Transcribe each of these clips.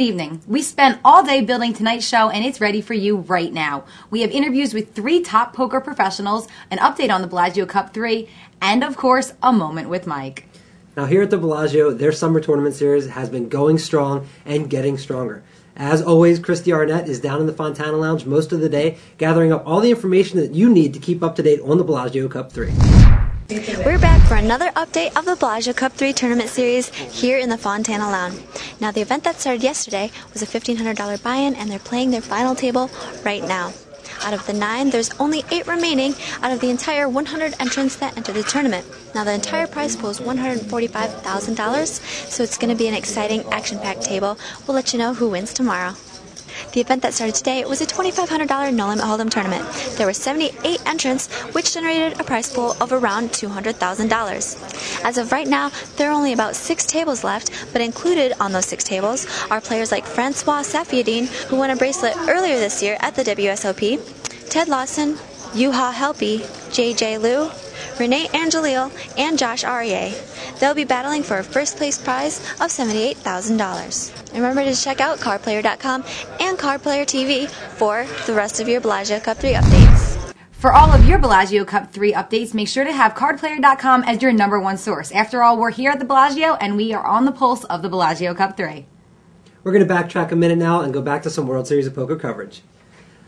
Good evening. We spent all day building tonight's show, and it's ready for you right now. We have interviews with 3 top poker professionals, an update on the Bellagio Cup 3, and of course, a moment with Mike. Now here at the Bellagio, their summer tournament series has been going strong and getting stronger. As always, Christy Arnett is down in the Fontana Lounge most of the day, gathering up all the information that you need to keep up to date on the Bellagio Cup 3. We're back for another update of the Bellagio Cup 3 tournament series here in the Fontana Lounge. Now, the event that started yesterday was a $1,500 buy-in, and they're playing their final table right now. Out of the 9, there's only 8 remaining out of the entire 100 entrants that entered the tournament. Now, the entire prize pool is $145,000, so it's going to be an exciting, action-packed table. We'll let you know who wins tomorrow. The event that started today was a $2,500 no-limit hold'em tournament. There were 78 entrants, which generated a prize pool of around $200,000. As of right now, there are only about 6 tables left, but included on those 6 tables are players like Francois Safiedienne, who won a bracelet earlier this year at the WSOP, Ted Lawson, Yuha Helpy, JJ Liu, Renee Angelil, and Josh Aryeh. They'll be battling for a first-place prize of $78,000. Remember to check out cardplayer.com and Cardplayer TV for the rest of your Bellagio Cup 3 updates. For all of your Bellagio Cup 3 updates, make sure to have cardplayer.com as your #1 source. After all, we're here at the Bellagio, and we are on the pulse of the Bellagio Cup 3. We're going to backtrack a minute now and go back to some World Series of Poker coverage.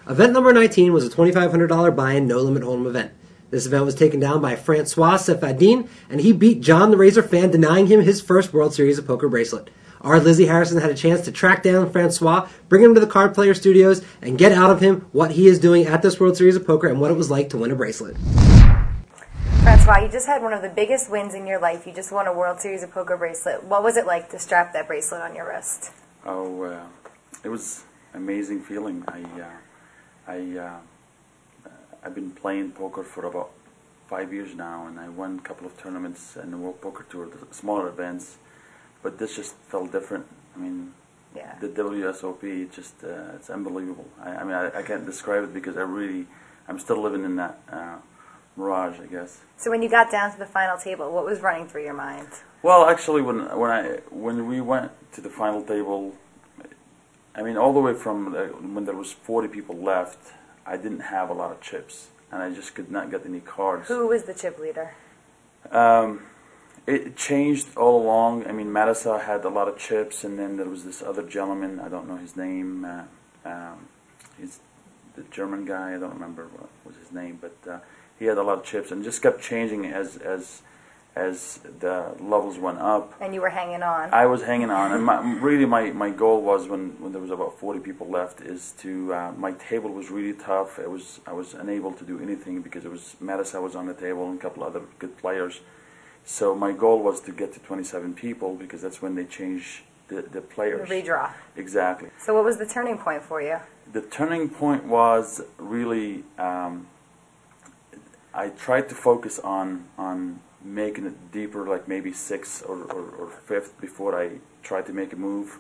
Event number 19 was a $2,500 buy-in no-limit hold'em event. This event was taken down by Francois Safiedienne, and he beat John the Razor fan, denying him his first World Series of Poker bracelet. Our Lizzie Harrison had a chance to track down Francois, bring him to the Card Player Studios, and get out of him what he is doing at this World Series of Poker and what it was like to win a bracelet. Francois, you just had one of the biggest wins in your life. You just won a World Series of Poker bracelet. What was it like to strap that bracelet on your wrist? Oh, it was an amazing feeling. I've been playing poker for about 5 years now, and I won a couple of tournaments in the World Poker Tour, the smaller events, but this just felt different. I mean, yeah. The WSOP, it's unbelievable. I can't describe it because I'm still living in that mirage, I guess. So when you got down to the final table, what was running through your mind? Well, actually, when we went to the final table, I mean, all the way from when there was 40 people left, I didn't have a lot of chips, and I just could not get any cards. Who was the chip leader? It changed all along. I mean, Matissa had a lot of chips, and then there was this other gentleman, I don't know his name, he's the German guy, I don't remember what was his name, but he had a lot of chips, and just kept changing as the levels went up. And you were hanging on. I was hanging on, and my goal was when there was about 40 people left is to my table was really tough. I was unable to do anything because it was Matissa was on the table and a couple other good players. So my goal was to get to 27 people because that's when they change the players. The redraw. Exactly. So what was the turning point for you? The turning point was really I tried to focus on making it deeper, like maybe 6th or 5th before I tried to make a move.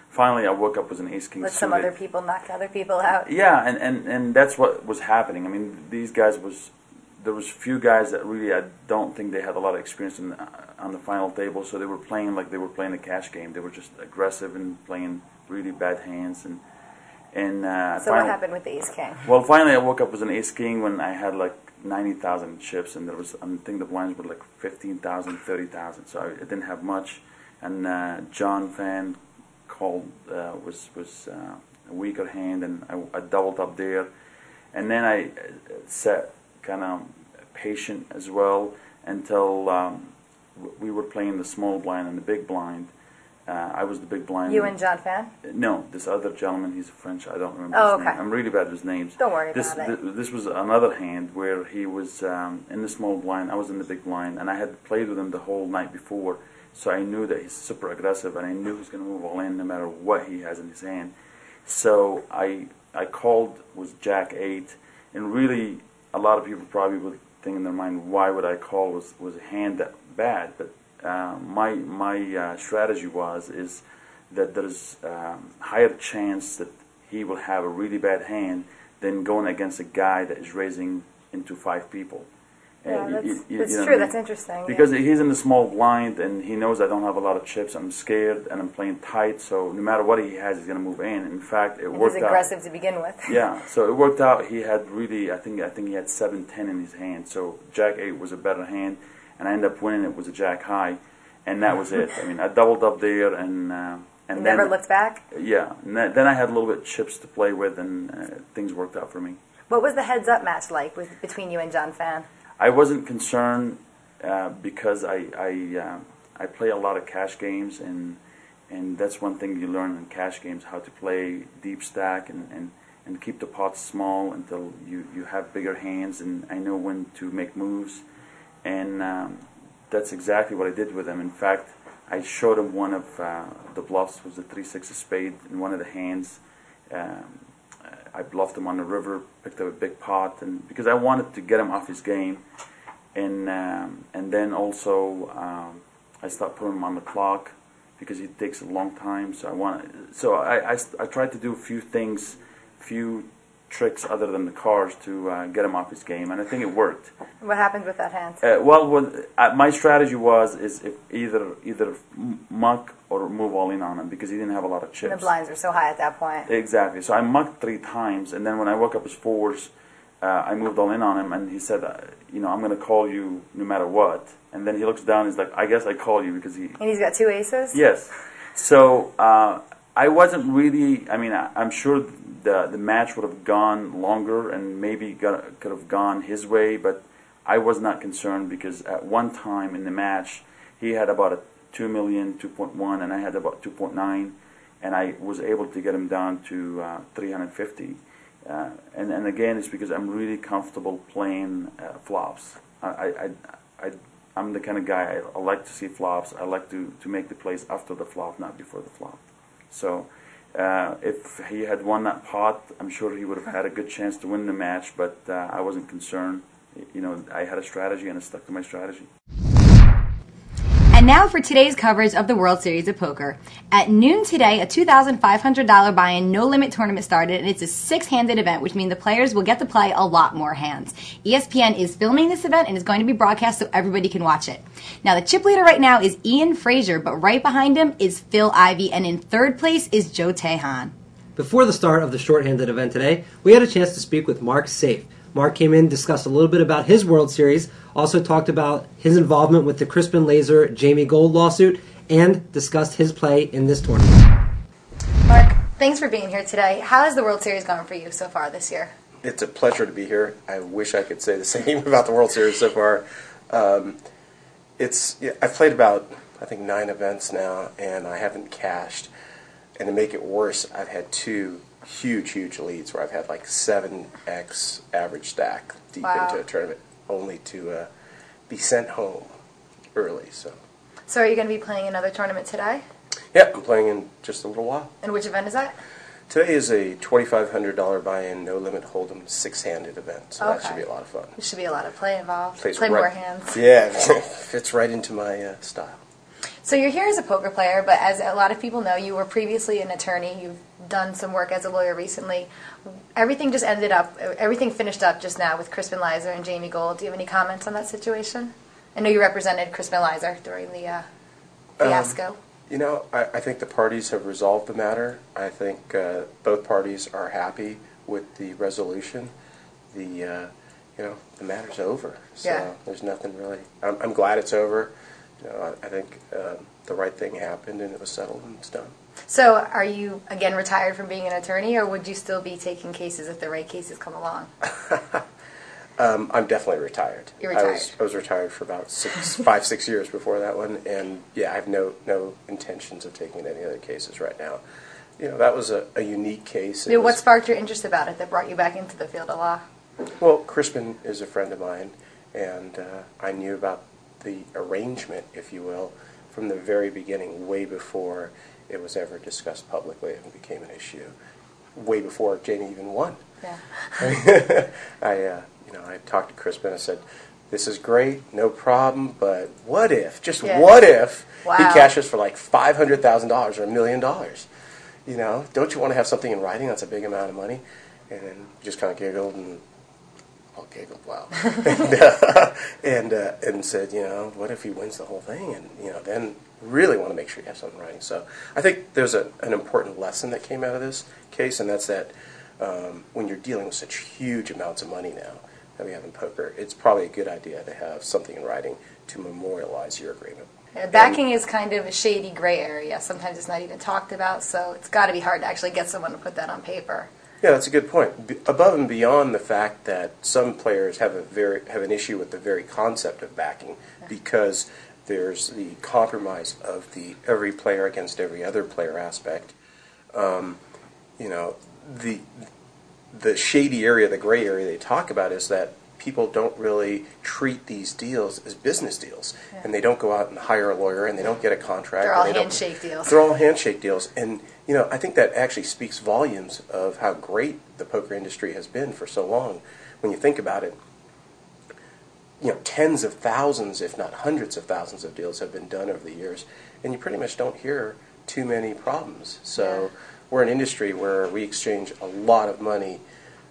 Finally, I woke up with an ace-king Let suited. some other people knock other people out. Yeah, and that's what was happening. I mean, these guys there was few guys that really I don't think they had a lot of experience on the final table, so they were playing like they were playing a cash game. They were just aggressive and playing really bad hands. So what happened with the ace-king? Well, finally, I woke up with an ace-king when I had like 90,000 chips, and there was, I think the blinds were like 15,000, 30,000, so I didn't have much. And John Fan called was a weaker hand, and I doubled up there, and then I sat kind of patient as well until we were playing the small blind and the big blind. I was the big blind. You and John Fan? No, this other gentleman, he's French, I don't remember his name. I'm really bad with names. Don't worry about it. This was another hand where he was in the small blind, I was in the big blind, and I had played with him the whole night before, so I knew that he's super aggressive, and I knew he's going to move all in no matter what he has in his hand. So I called with Jack 8, and really a lot of people probably would think in their mind, why would I call was a hand that bad? But my strategy is that there's higher chance that he will have a really bad hand than going against a guy that is raising into 5 people. Yeah, that's true. That's interesting. Because he's in the small blind and he knows I don't have a lot of chips. I'm scared and I'm playing tight, so no matter what he has, he's going to move in. In fact, it worked out. He's aggressive to begin with. Yeah, so it worked out. He had really, I think he had 7-10 in his hand. So Jack 8 was a better hand, and I ended up winning. It was a Jack high, and that was it. I mean, I doubled up there, and then never looked back. Yeah, and then I had a little bit of chips to play with, and things worked out for me. What was the heads-up match like between you and John Fan? I wasn't concerned because I play a lot of cash games, and that's one thing you learn in cash games, how to play deep stack and keep the pots small until you have bigger hands, and I know when to make moves, and that's exactly what I did with him. In fact, I showed him one of the bluffs was the 3-6 of spade in one of the hands. I bluffed him on the river, picked up a big pot, and because I wanted to get him off his game, and then also I stopped putting him on the clock because it takes a long time. So I tried to do a few things, few tricks other than the cards to get him off his game, and I think it worked. What happened with that hand? My strategy is if either muck or move all in on him because he didn't have a lot of chips. And the blinds were so high at that point. Exactly. So I mucked 3 times, and then when I woke up his 4s, I moved all in on him, and he said, I'm going to call you no matter what. And then he looks down, he's like, I guess I call you because he... And he's got 2 aces? Yes. So I wasn't really, I'm sure the match would have gone longer and maybe could have gone his way, but I was not concerned because at one time in the match, he had about a 2 million, 2.1, and I had about 2.9, and I was able to get him down to 350. And again, it's because I'm really comfortable playing flops. I'm the kind of guy, I like to see flops. I like to make the plays after the flop, not before the flop. So if he had won that pot, I'm sure he would have had a good chance to win the match, but I wasn't concerned. I had a strategy and I stuck to my strategy. And now for today's coverage of the World Series of Poker. At noon today, a $2,500 buy-in no-limit tournament started, and it's a 6-handed event, which means the players will get to play a lot more hands. ESPN is filming this event and is going to be broadcast so everybody can watch it. Now, the chip leader right now is Ian Frazier, but right behind him is Phil Ivey, and in third place is Joe Tejan. Before the start of the short-handed event today, we had a chance to speak with Mark Seif. Mark came in, discussed a little bit about his World Series, also talked about his involvement with the Crispin Laser Jamie Gold lawsuit, and discussed his play in this tournament. Mark, thanks for being here today. How has the World Series gone for you so far this year? It's a pleasure to be here. I wish I could say the same about the World Series so far. I've played about, I think, 9 events now, and I haven't cashed. And to make it worse, I've had 2 huge leads where I've had like 7x average stack deep into a tournament, only to be sent home early. So are you going to be playing another tournament today? Yeah, I'm playing in just a little while. And which event is that? Today is a $2,500 buy-in, no-limit hold'em, 6-handed event, so that should be a lot of fun. There should be a lot of play involved. Play more hands. Yeah, fits right into my style. So you're here as a poker player, but as a lot of people know, you were previously an attorney. You've done some work as a lawyer recently. Everything finished up just now with Crispin Laser and Jamie Gold. Do you have any comments on that situation? I know you represented Crispin Laser during the fiasco. I think the parties have resolved the matter. I think both parties are happy with the resolution. The matter's over. So there's nothing really. I'm glad it's over. I think the right thing happened and it was settled and it's done. So are you, again, retired from being an attorney, or would you still be taking cases if the right cases come along? I'm definitely retired. You're retired. I was retired for about 5-6 years before that one, and I have no intentions of taking any other cases right now. That was a unique case. What sparked your interest about it that brought you back into the field of law? Well, Crispin is a friend of mine, and I knew about the arrangement, if you will, from the very beginning, way before it was ever discussed publicly and became an issue, way before Jamie even won. Yeah. I talked to Crispin. I said, "This is great, no problem, but what if? What if he cashes for like $500,000 or $1 million? Don't you want to have something in writing? That's a big amount of money." And then he just kind of giggled and Well, gave him wow, and said, what if he wins the whole thing, and then really want to make sure you have something writing. So I think there's an important lesson that came out of this case, and that's that when you're dealing with such huge amounts of money now that we have in poker, it's probably a good idea to have something in writing to memorialize your agreement. Yeah, backing is kind of a shady gray area. Sometimes it's not even talked about, so it's got to be hard to actually get someone to put that on paper. Yeah, that's a good point. Above and beyond the fact that some players have an issue with the very concept of backing, because there's the compromise of the every player against every other player aspect. The shady area, the gray area they talk about is that people don't really treat these deals as business deals, and they don't go out and hire a lawyer, and they don't get a contract. They're all handshake deals. They're all handshake deals, and I think that actually speaks volumes of how great the poker industry has been for so long. When you think about it, tens of thousands, if not hundreds of thousands of deals have been done over the years, and you pretty much don't hear too many problems. So we're an industry where we exchange a lot of money,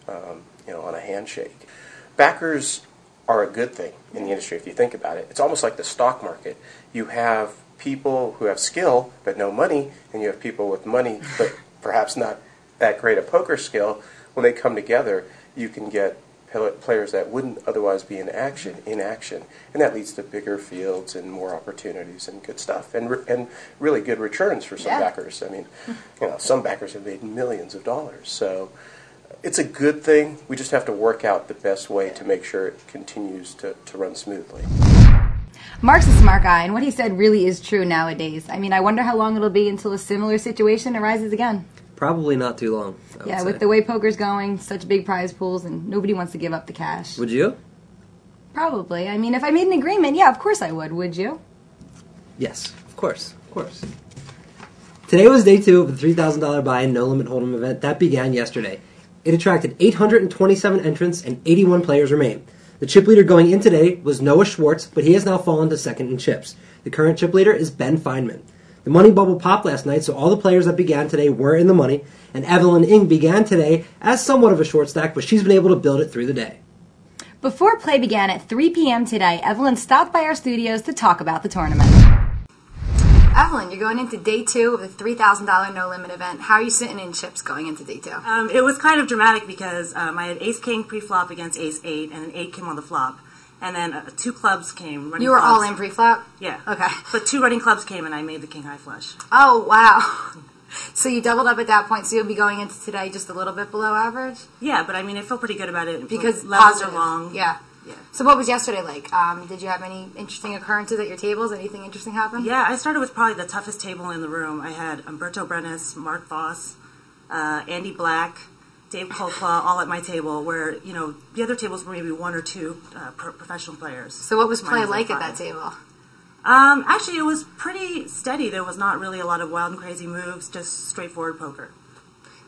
on a handshake. Backers are a good thing in the industry if you think about it. It's almost like the stock market. You have people who have skill but no money, and you have people with money but perhaps not that great a poker skill. When they come together, you can get players that wouldn't otherwise be in action, and that leads to bigger fields and more opportunities and good stuff, and really good returns for some backers. I mean, some backers have made millions of dollars. So it's a good thing. We just have to work out the best way to make sure it continues to run smoothly. Mark's a smart guy, and what he said really is true nowadays. I mean, I wonder how long it'll be until a similar situation arises again. Probably not too long. Yeah, with the way poker's going, such big prize pools, and nobody wants to give up the cash. Would you? Probably. I mean, if I made an agreement, yeah, of course I would. Would you? Yes, of course. Today was day 2 of the $3,000 buy-in no-limit hold'em event that began yesterday. It attracted 827 entrants and 81 players remain. The chip leader going in today was Noah Schwartz, but he has now fallen to second in chips. The current chip leader is Ben Feynman. The money bubble popped last night, so all the players that began today were in the money, and Evelyn Ng began today as somewhat of a short stack, but she's been able to build it through the day. Before play began at 3 p.m. today, Evelyn stopped by our studios to talk about the tournament. Evelyn, you're going into day 2 of the $3,000 no-limit event. How are you sitting in chips going into day 2? It was kind of dramatic because I had ace-king pre-flop against ace-8, and an 8 came on the flop. And then 2 clubs came. You were clubs. all in pre-flop? Yeah. Okay. But 2 running clubs came, and I made the king-high flush. Oh, wow. So you doubled up at that point, so you'll be going into today just a little bit below average? Yeah, but I mean, I feel pretty good about it. Because levels are long. Yeah. So what was yesterday like? Did you have any interesting occurrences at your tables? Anything interesting happen? Yeah, I started with probably the toughest table in the room. I had Umberto Brenes, Mark Voss, Andy Black, Dave Colclaw, all at my table, where, the other tables were maybe 1 or 2 professional players. So what was play like at that table? Actually, it was pretty steady. There was not really a lot of wild and crazy moves, just straightforward poker.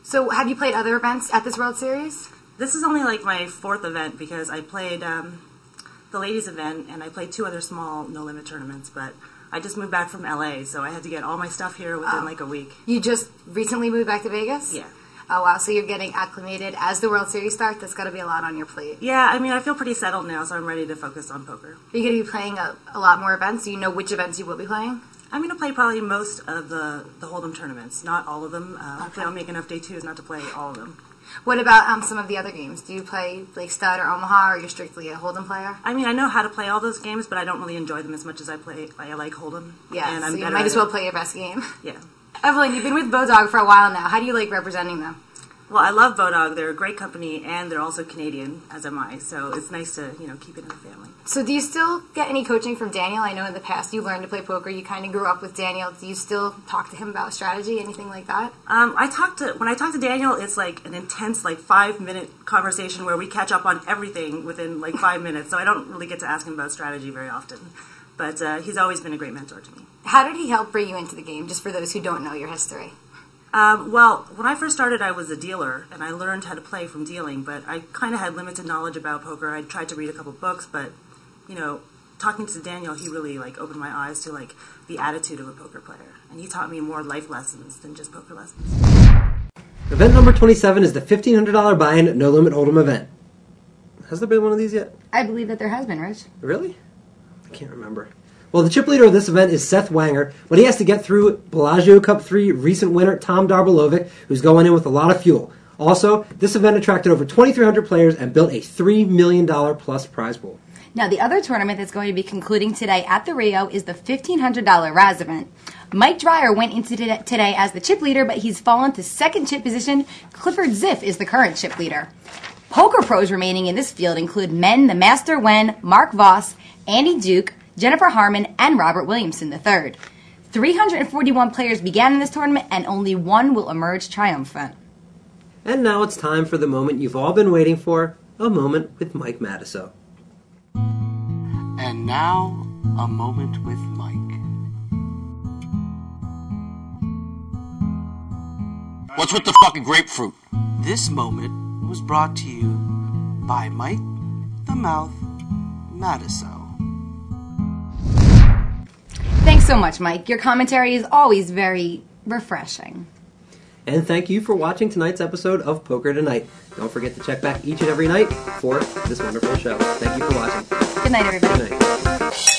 So have you played other events at this World Series? This is only like my 4th event, because I played the ladies event, and I played 2 other small no-limit tournaments, but I just moved back from LA, so I had to get all my stuff here within like a week. You just recently moved back to Vegas? Yeah. Oh, wow. So you're getting acclimated as the World Series starts. That's got to be a lot on your plate. Yeah, I mean, I feel pretty settled now, so I'm ready to focus on poker. Are you going to be playing a lot more events? Do you know which events you will be playing? I'm going to play probably most of the Hold'em tournaments, not all of them. Hopefully I'll make enough day 2s not to play all of them. What about some of the other games? Do you play like Stud or Omaha, or you're strictly a Hold'em player? I mean, I know how to play all those games, but I don't really enjoy them as much as I like Hold'em. Yeah, and so I'm you might as well play your best game. Yeah. Evelyn, you've been with Bodog for a while now. How do you like representing them? Well, I love Bodog. They're a great company, and they're also Canadian, as am I. So it's nice to, keep it in the family. So do you still get any coaching from Daniel? I know in the past you learned to play poker. You kind of grew up with Daniel. Do you still talk to him about strategy, anything like that? When I talk to Daniel, it's like an intense, 5-minute conversation where we catch up on everything within 5 minutes. So I don't really get to ask him about strategy very often. But he's always been a great mentor to me. How did he help bring you into the game, just for those who don't know your history? Well, when I first started, I was a dealer, and I learned how to play from dealing, but I kind of had limited knowledge about poker. I tried to read a couple books, but, talking to Daniel, he really, opened my eyes to, the attitude of a poker player. And he taught me more life lessons than just poker lessons. Event number 27 is the $1,500 buy-in no-limit hold'em event. Has there been one of these yet? I believe that there has been, Rich. Really? I can't remember. Well, the chip leader of this event is Seif Wanger, but he has to get through Bellagio Cup 3 recent winner Tom Darbelovic, who's going in with a lot of fuel. Also, this event attracted over 2,300 players and built a $3 million plus prize pool. Now, the other tournament that's going to be concluding today at the Rio is the $1,500 Raz event. Mike Dreyer went into today as the chip leader, but he's fallen to second chip position. Clifford Ziff is the current chip leader. Poker pros remaining in this field include men the Master Wen, Mark Voss, Andy Duke, Jennifer Harmon, and Robert Williamson III. 341 players began in this tournament, and only one will emerge triumphant. And now it's time for the moment you've all been waiting for, a moment with Mike Matusow. And now, a moment with Mike. What's with the fucking grapefruit? This moment was brought to you by Mike the Mouth Matusow. Thanks so much, Mike. Your commentary is always very refreshing. And thank you for watching tonight's episode of Poker Tonight. Don't forget to check back each and every night for this wonderful show. Thank you for watching. Good night, everybody. Good night.